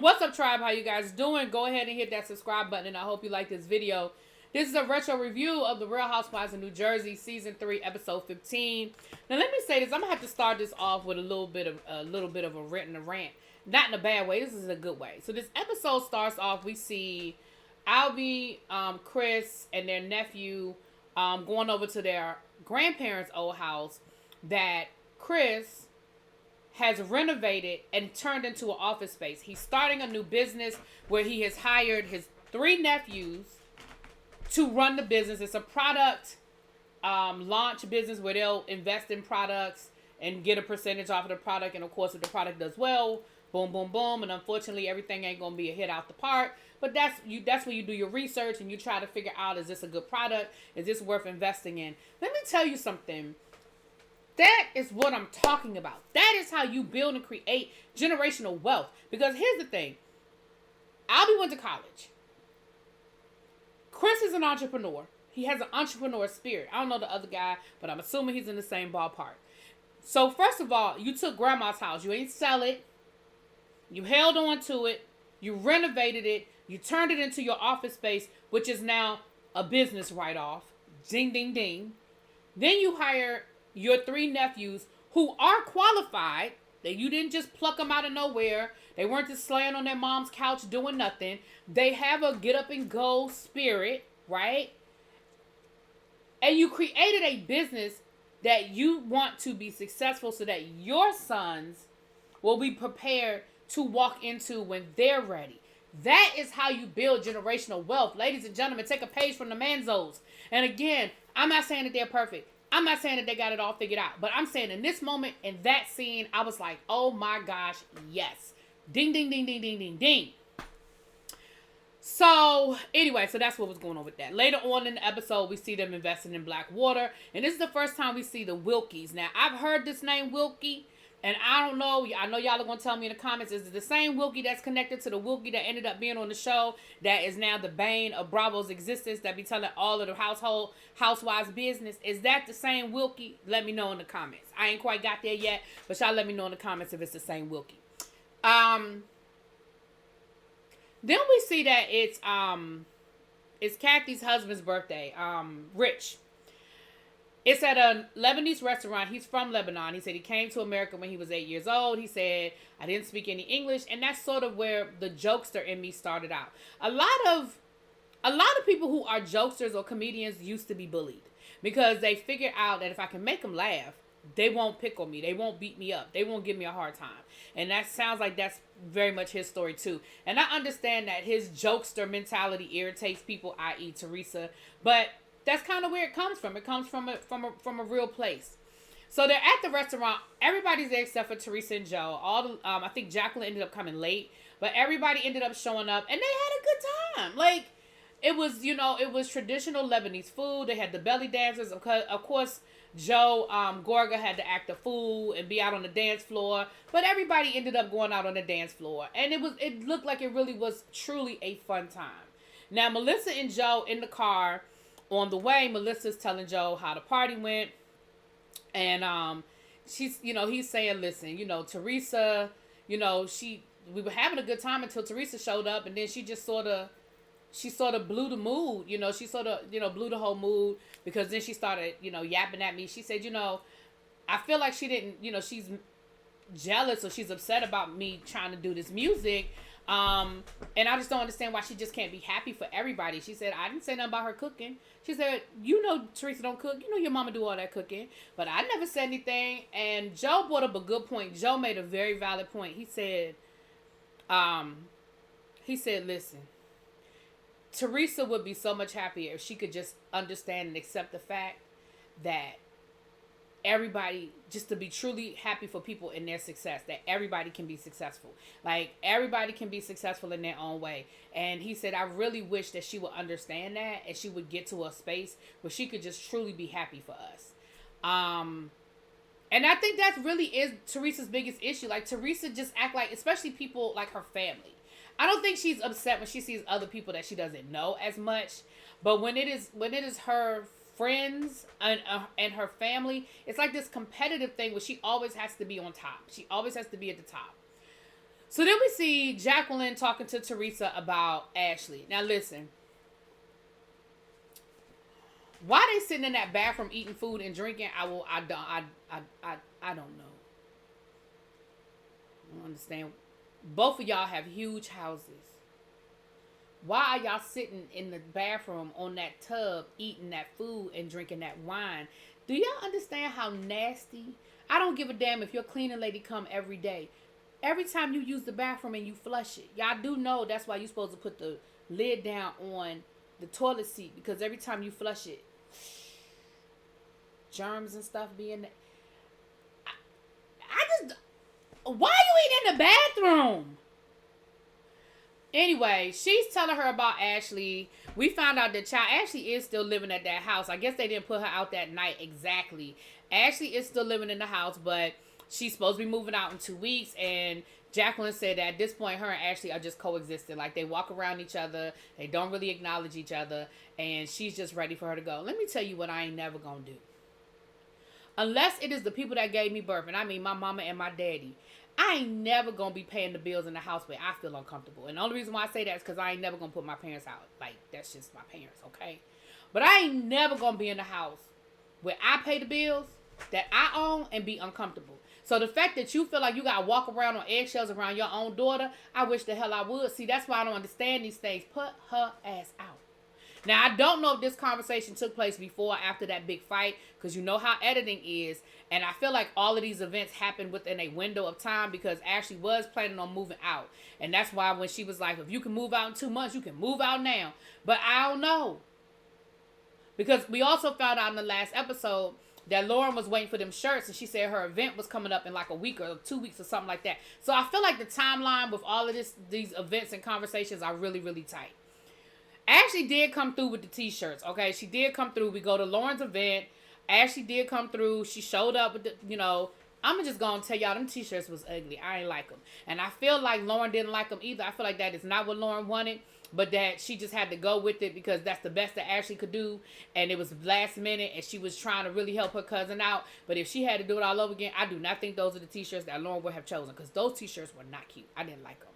What's up, tribe? How you guys doing? Go ahead and hit that subscribe button, and I hope you like this video. This is a retro review of the Real Housewives of New Jersey, season 3, episode 15. Now, let me say this: I'm gonna have to start this off with a little bit of a rant, not in a bad way. This is a good way. So this episode starts off. We see Albie, Chris, and their nephew going over to their grandparents' old house that Chris has renovated and turned into an office space. He's starting a new business where he has hired his 3 nephews to run the business. It's a product launch business where they'll invest in products and get a percentage off of the product. And of course, if the product does well, boom, boom, boom. And unfortunately, everything ain't gonna be a hit out the park. But that's where you do your research and you try to figure out, is this a good product? Is this worth investing in? Let me tell you something. That is what I'm talking about. That is how you build and create generational wealth. Because here's the thing. Albie went to college. Chris is an entrepreneur. He has an entrepreneur spirit. I don't know the other guy, but I'm assuming he's in the same ballpark. So first of all, you took grandma's house. You ain't sell it. You held on to it. You renovated it. You turned it into your office space, which is now a business write-off. Ding, ding, ding. Then you hire your 3 nephews who are qualified. That you didn't just pluck them out of nowhere. They weren't just slaying on their mom's couch doing nothing. They have a get up and go spirit, right? And you created a business that you want to be successful so that your sons will be prepared to walk into when they're ready. That is how you build generational wealth. Ladies and gentlemen, take a page from the Manzos. And again, I'm not saying that they're perfect. I'm not saying that they got it all figured out. But I'm saying in this moment, in that scene, I was like, oh my gosh, yes. Ding, ding, ding, ding, ding, ding, ding. So, anyway, so that's what was going on with that. Later on in the episode, we see them investing in Blackwater. And this is the first time we see the Wilkies. Now, I've heard this name Wilkie. And I don't know. I know y'all are going to tell me in the comments. Is it the same Wilkie that's connected to the Wilkie that ended up being on the show that is now the bane of Bravo's existence, that be telling all of the housewives business? Is that the same Wilkie? Let me know in the comments. I ain't quite got there yet, but y'all let me know in the comments if it's the same Wilkie. Then we see that it's Kathy's husband's birthday, Rich. It's at a Lebanese restaurant. He's from Lebanon. He said he came to America when he was 8 years old. He said, I didn't speak any English. And that's sort of where the jokester in me started out. A lot of people who are jokesters or comedians used to be bullied because they figured out that if I can make them laugh, they won't pick on me. They won't beat me up. They won't give me a hard time. And that sounds like that's very much his story too. And I understand that his jokester mentality irritates people, i.e. Teresa. But that's kind of where it comes from. It comes from a real place. So they're at the restaurant. Everybody's there except for Teresa and Joe. I think Jacqueline ended up coming late, but everybody ended up showing up, and they had a good time. Like, it was traditional Lebanese food. They had the belly dancers. Of course, Joe Gorga had to act a fool and be out on the dance floor, but everybody ended up going out on the dance floor, and it looked like it really was truly a fun time. Now, Melissa and Joe in the car. On the way, Melissa's telling Joe how the party went. And he's saying, listen, Teresa, we were having a good time until Teresa showed up, and then she just sort of blew the mood. She sort of, blew the whole mood, because then she started, yapping at me. She said, I feel like she didn't, she's jealous or she's upset about me trying to do this music. And I just don't understand why she just can't be happy for everybody. She said, I didn't say nothing about her cooking. She said, Teresa don't cook. Your mama do all that cooking. But I never said anything. And Joe brought up a good point. Joe made a very valid point. He said, listen, Teresa would be so much happier if she could just understand and accept the fact that everybody, just to be truly happy for people in their success, that everybody can be successful. Like, everybody can be successful in their own way. And he said, I really wish that she would understand that, and she would get to a space where she could just truly be happy for us. And I think that really is Teresa's biggest issue. Like, Teresa just act like, especially people like her family. I don't think she's upset when she sees other people that she doesn't know as much. But when it is her friends and her family, it's like this competitive thing where she always has to be on top. She always has to be at the top. So then we see Jacqueline talking to Teresa about Ashley. Now listen. Why they sitting in that bathroom eating food and drinking? I don't know. I don't understand. Both of y'all have huge houses. Why are y'all sitting in the bathroom on that tub eating that food and drinking that wine? Do y'all understand how nasty? I don't give a damn if your cleaning lady come every day. Every time you use the bathroom and you flush it. Y'all do know that's why you're supposed to put the lid down on the toilet seat, because every time you flush it, germs and stuff be in there. Why are you eating in the bathroom? Anyway, she's telling her about Ashley. We found out that Ashley is still living at that house. I guess they didn't put her out that night exactly. Ashley is still living in the house, but she's supposed to be moving out in 2 weeks. And Jacqueline said that at this point, her and Ashley are just coexisting. Like, they walk around each other. They don't really acknowledge each other. And she's just ready for her to go. Let me tell you what I ain't never gonna do. Unless it is the people that gave me birth, and I mean my mama and my daddy, I ain't never gonna be paying the bills in the house where I feel uncomfortable. And the only reason why I say that is because I ain't never gonna put my parents out. Like, that's just my parents, okay? But I ain't never gonna be in the house where I pay the bills that I own and be uncomfortable. So the fact that you feel like you gotta walk around on eggshells around your own daughter, I wish the hell I would. See, that's why I don't understand these things. Put her ass out. Now, I don't know if this conversation took place before or after that big fight, because you know how editing is. And I feel like all of these events happened within a window of time, because Ashley was planning on moving out. And that's why when she was like, if you can move out in 2 months, you can move out now. But I don't know. Because we also found out in the last episode that Lauren was waiting for them shirts, and she said her event was coming up in like a week or 2 weeks or something like that. So I feel like the timeline with all of these events and conversations are really, really tight. Ashley did come through with the t-shirts, okay? She did come through. We go to Lauren's event. Ashley did come through. She showed up with the, I'm just going to tell y'all, them t-shirts was ugly. I ain't like them. And I feel like Lauren didn't like them either. I feel like that is not what Lauren wanted, but that she just had to go with it because that's the best that Ashley could do. And it was last minute, and she was trying to really help her cousin out. But if she had to do it all over again, I do not think those are the t-shirts that Lauren would have chosen, because those t-shirts were not cute. I didn't like them.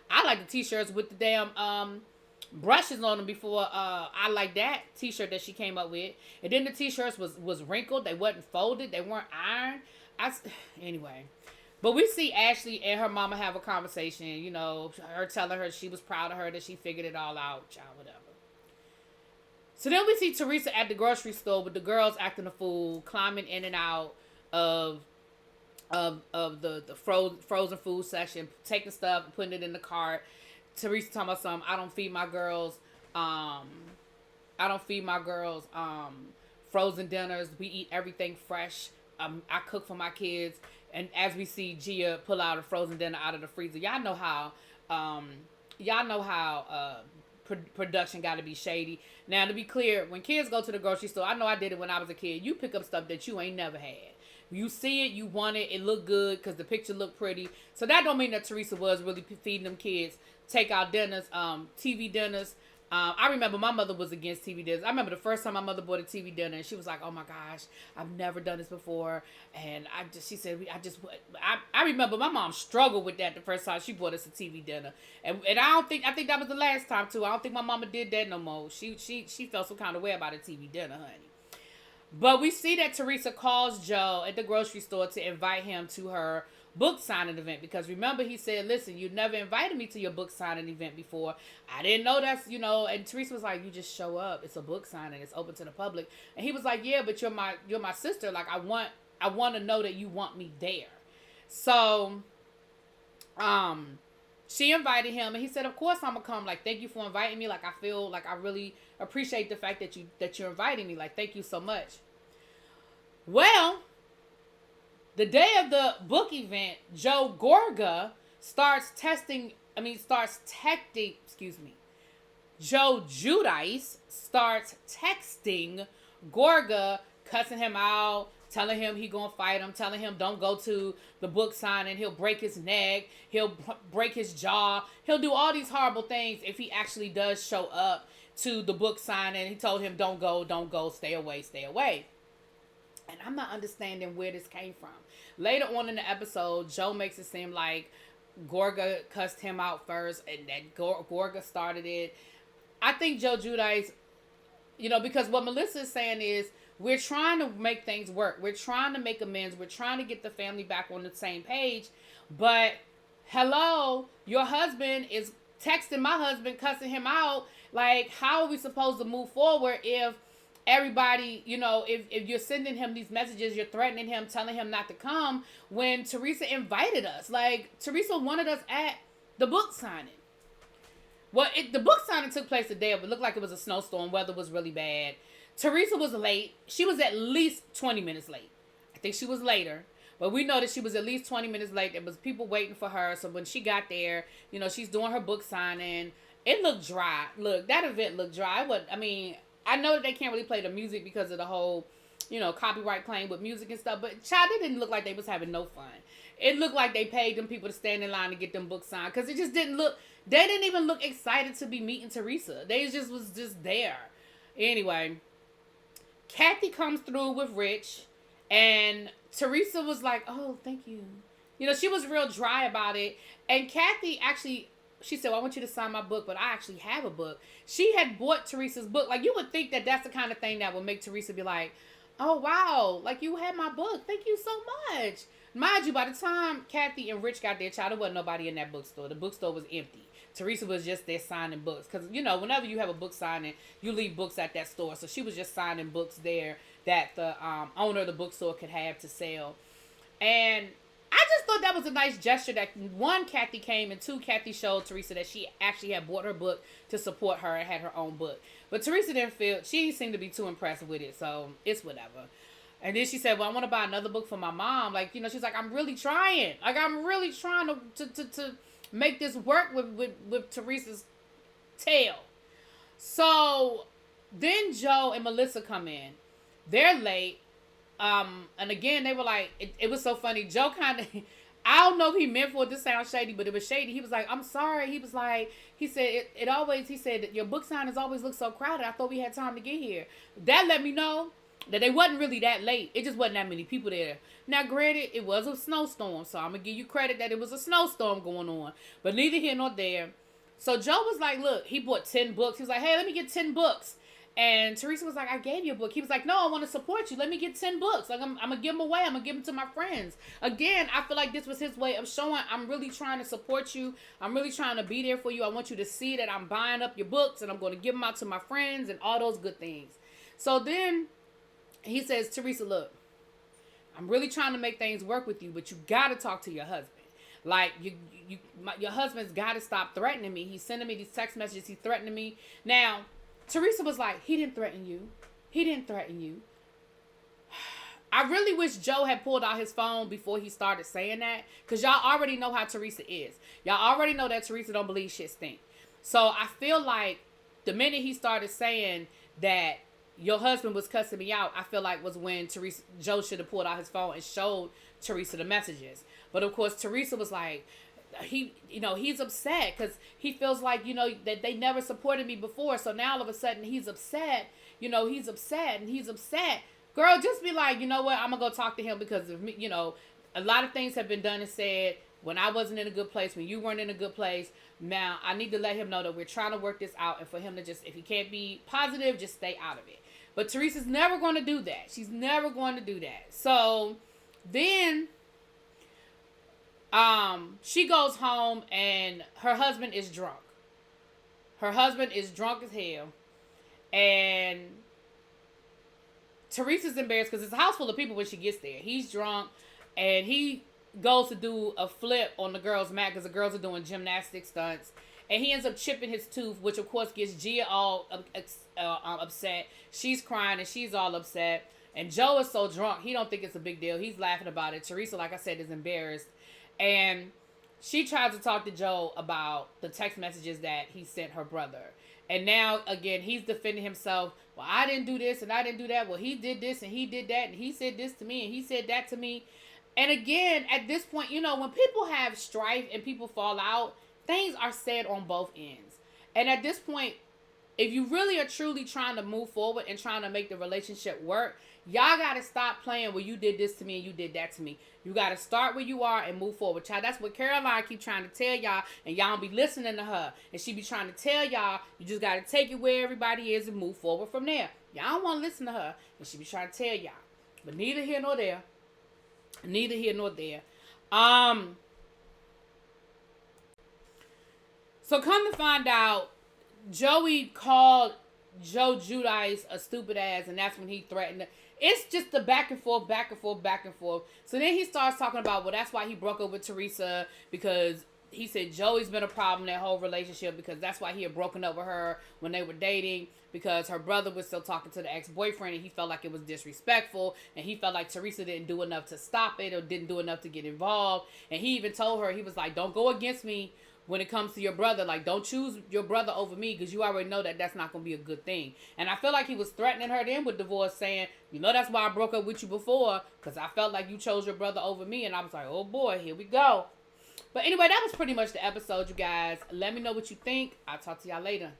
I like the t-shirts with the damn, brushes on them before. I like that t-shirt that she came up with. And then the t-shirts was wrinkled. They wasn't folded. They weren't ironed. Anyway. But we see Ashley and her mama have a conversation. Her telling her she was proud of her, that she figured it all out. Child, whatever. So then we see Teresa at the grocery store with the girls acting a fool, climbing in and out of the frozen food section, taking stuff and putting it in the cart. Teresa talking about something. I don't feed my girls frozen dinners. We eat everything fresh. I cook for my kids. And as we see Gia pull out a frozen dinner out of the freezer, y'all know how production got to be shady. Now, to be clear, when kids go to the grocery store, I know I did it when I was a kid. You pick up stuff that you ain't never had. You see it, you want it, it look good because the picture looked pretty. So that don't mean that Teresa was really feeding them kids takeout dinners, TV dinners. I remember my mother was against TV dinners. I remember the first time my mother bought a TV dinner, and she was like, "Oh my gosh, I've never done this before." And she said, I remember my mom struggled with that the first time she bought us a TV dinner, and I think that was the last time too. I don't think my mama did that no more. She felt some kind of way about a TV dinner, honey. But we see that Teresa calls Joe at the grocery store to invite him to her book signing event, because remember he said, "Listen, you never invited me to your book signing event before. I didn't know that's, and Teresa was like, "You just show up. It's a book signing. It's open to the public." And he was like, "Yeah, but you're my sister. Like, I want to know that you want me there." So she invited him, and he said, "Of course I'm gonna come. Like, thank you for inviting me. Like, I feel like I really appreciate the fact that you're inviting me. Like, thank you so much." Well, the day of the book event, Joe Gorga Joe Judice starts texting Gorga, cussing him out, telling him he gonna fight him, telling him don't go to the book signing, he'll break his neck, he'll break his jaw, he'll do all these horrible things if he actually does show up to the book signing. He told him don't go, stay away. And I'm not understanding where this came from. Later on in the episode, Joe makes it seem like Gorga cussed him out first, and that Gorga started it. I think Joe Giudice, because what Melissa is saying is we're trying to make things work. We're trying to make amends. We're trying to get the family back on the same page. But hello, your husband is texting my husband, cussing him out. Like, how are we supposed to move forward if everybody, if you're sending him these messages, you're threatening him, telling him not to come, when Teresa invited us? Like, Teresa wanted us at the book signing. Well, the book signing took place today, but it looked like it was a snowstorm. Weather was really bad. Teresa was late. She was at least 20 minutes late. I think she was later, but we know that she was at least 20 minutes late. There was people waiting for her. So when she got there, she's doing her book signing. It looked dry. Look, that event looked dry. I know that they can't really play the music because of the whole, copyright claim with music and stuff. But child, it didn't look like they was having no fun. It looked like they paid them people to stand in line to get them books signed. Because it just didn't look, they didn't even look excited to be meeting Teresa. They just was just there. Anyway, Kathy comes through with Rich. And Teresa was like, oh, thank you. She was real dry about it. And Kathy actually, she said, well, I want you to sign my book, but I actually have a book. She had bought Teresa's book. Like, you would think that that's the kind of thing that would make Teresa be like, oh, wow, like, you had my book. Thank you so much. Mind you, by the time Kathy and Rich got there, child, there wasn't nobody in that bookstore. The bookstore was empty. Teresa was just there signing books. Because, whenever you have a book signing, you leave books at that store. So she was just signing books there that the owner of the bookstore could have to sell. And I just thought that was a nice gesture that, one, Kathy came, and two, Kathy showed Teresa that she actually had bought her book to support her and had her own book. But Teresa she seemed to be too impressed with it, so it's whatever. And then she said, well, I want to buy another book for my mom. Like, she's like, I'm really trying. Like, I'm really trying to make this work with Teresa's tale. So then Joe and Melissa come in. They're late. And again, they were like, it was so funny. Joe kind of, I don't know if he meant for it to sound shady, but it was shady. He was like, I'm sorry. He was like, he said, he said, your book signings always look so crowded. I thought we had time to get here. That let me know that they wasn't really that late. It just wasn't that many people there. Now, granted, it was a snowstorm, so I'm going to give you credit that it was a snowstorm going on. But neither here nor there. So Joe was like, look, he bought 10 books. He was like, hey, let me get 10 books. And Teresa was like, I gave you a book. He was like, no, I want to support you. Let me get 10 books. Like, I'm going to give them away. I'm going to give them to my friends. Again, I feel like this was his way of showing I'm really trying to support you. I'm really trying to be there for you. I want you to see that I'm buying up your books and I'm going to give them out to my friends and all those good things. So then he says, Teresa, look, I'm really trying to make things work with you, but you got to talk to your husband. Like, your husband's got to stop threatening me. He's sending me these text messages. He's threatening me. Now, Teresa was like, he didn't threaten you. He didn't threaten you. I really wish Joe had pulled out his phone before he started saying that. Because y'all already know how Teresa is. Y'all already know that Teresa don't believe shit stink. So I feel like the minute he started saying that your husband was cussing me out, I feel like was when Joe should have pulled out his phone and showed Teresa the messages. But of course, Teresa was like, he's upset because he feels like, that they never supported me before. So now all of a sudden he's upset, he's upset. Girl, just be like, you know what? I'm going to go talk to him because of me. A lot of things have been done and said when I wasn't in a good place, when you weren't in a good place. Now I need to let him know that we're trying to work this out. And for him to just, if he can't be positive, just stay out of it. But Teresa's never going to do that. She's never going to do that. So then she goes home and her husband is drunk. Her husband is drunk as hell. And Teresa's embarrassed because it's a house full of people when she gets there. He's drunk and he goes to do a flip on the girls' mat because the girls are doing gymnastic stunts. And he ends up chipping his tooth, which of course gets Gia all upset. She's crying and she's all upset. And Joe is so drunk, he don't think it's a big deal. He's laughing about it. Teresa, like I said, is embarrassed. And she tries to talk to Joe about the text messages that he sent her brother. And now, again, he's defending himself. Well, I didn't do this and I didn't do that. Well, he did this and he did that. And he said this to me and he said that to me. And again, at this point, when people have strife and people fall out, things are said on both ends. And at this point, if you really are truly trying to move forward and trying to make the relationship work, Y'all got to stop playing where you did this to me and you did that to me. You got to start where you are and move forward. Child, that's what Caroline keep trying to tell y'all, and y'all don't be listening to her. And she be trying to tell y'all, you just got to take it where everybody is and move forward from there. Y'all don't want to listen to her, and she be trying to tell y'all. But neither here nor there. Neither here nor there. So come to find out, Joey called Joe Giudice a stupid ass, and that's when he threatened her. It's just the back and forth, back and forth, back and forth. So then he starts talking about, well, that's why he broke up with Teresa, because he said Joey's been a problem in that whole relationship, because that's why he had broken up with her when they were dating, because her brother was still talking to the ex-boyfriend, and he felt like it was disrespectful, and he felt like Teresa didn't do enough to stop it or didn't do enough to get involved. And he even told her, he was like, don't go against me when it comes to your brother. Like, don't choose your brother over me, because you already know that that's not going to be a good thing. And I feel like he was threatening her then with divorce, saying, you know, that's why I broke up with you before, because I felt like you chose your brother over me. And I was like, oh boy, here we go. But anyway, that was pretty much the episode, you guys. Let me know what you think. I'll talk to y'all later.